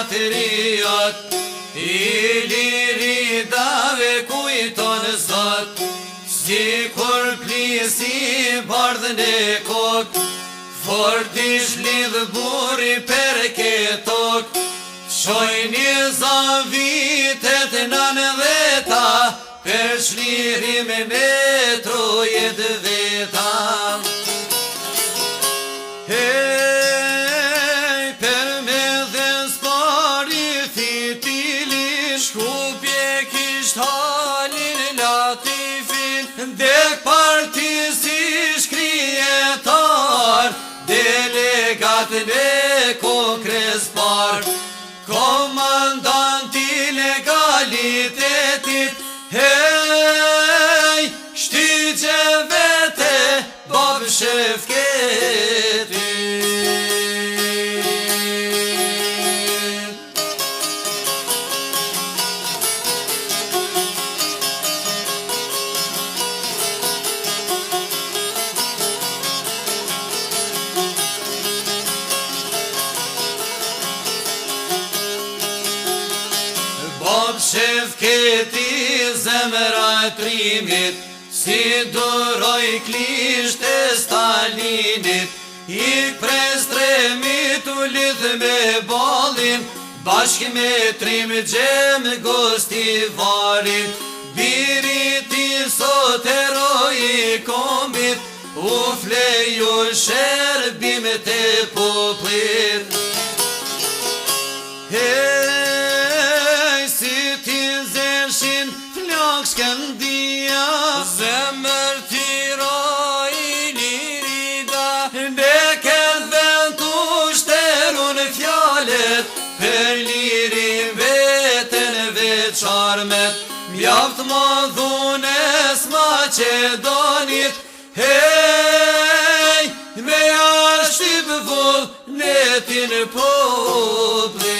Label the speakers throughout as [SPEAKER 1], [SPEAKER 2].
[SPEAKER 1] patriot, I liri dave kujton Zot, si kur plisi bardhën e kok, fortish lidh buri per ketok, shojni zavitet nën dheta, per shlirim me trojet veta. Hej, per me dhe spari fitilin, shkupje kisht halin latifin, dek partisi shkrijetar, delegat në kongres par, komandanti legalitetit, hej, shtyqe vete, bab Shefketit. Bab Shefketi zemra e trimit, si duroj klisht e Stalinit, I prestremit u lidh me balin, bashk me trim gjem gostivarin, birit I sot heroi kombit, u fleju shërbim të poplit. Hej, si ti zeshin flok shkëndia, zemër tira I lirida, ne këtë vend tu shterun fjallet, per lirin vetën veçarmet, mjaft madhunes Macedonit, hej, me ashtyp vull netin poplit.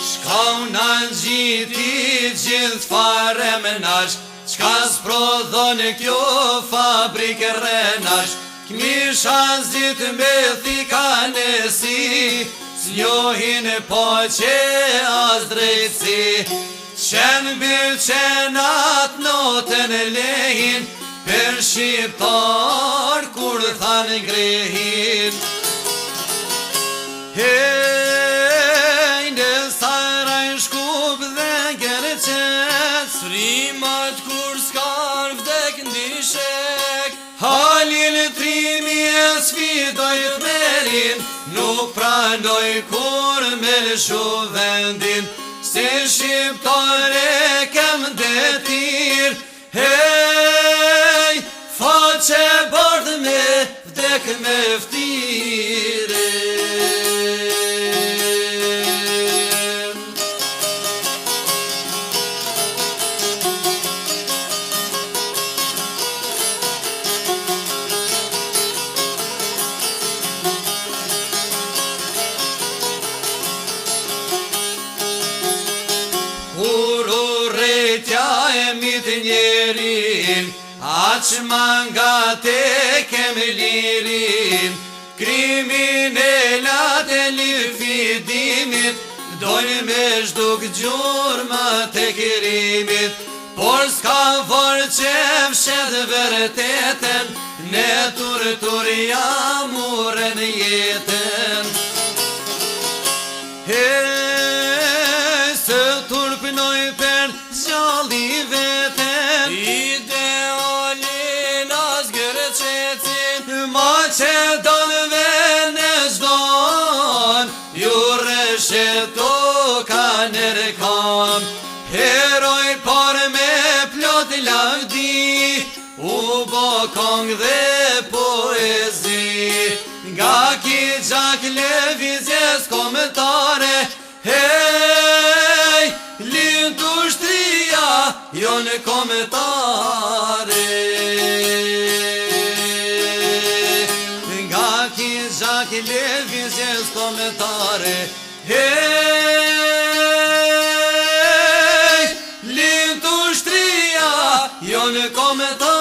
[SPEAKER 1] Shkaunan gjiti gjithë fare menash, qka s'prodhon kjo fabrik renash, kmisha zit me thikanesi, s'njohin po që as drejtësi, qen bilqenat notën lehin, per shqiptar kur than ngrehin. Hej, në saraj shkup dhe gërqet, srimat kur s'kar vdek ndishek, halin trimi e sfidoj thmerin, nuk pranoj kur me lëshu vendin, si shqiptare kem detir, hej, faqe bardh me vdek me ftire. Njerin, aq manga te kem lirin, kriminalat e likvidimit, dojnë me zhduk gjurma të kirimit, por s'ka vor që fshet vërteten, ne tur jamuren jetën. Se turpnoj per zjalli veten, idealin as gërqetin, Macedonve në zdon, ju resheto ka nërkam, heroj par me plot lavdi, u bo kong dhe poezi, nga ki gjak levizjes komentare, hej, l'industria jo në komentare, nga ki televizjes komentare. Hej, lind të ushtria, jo në komentar.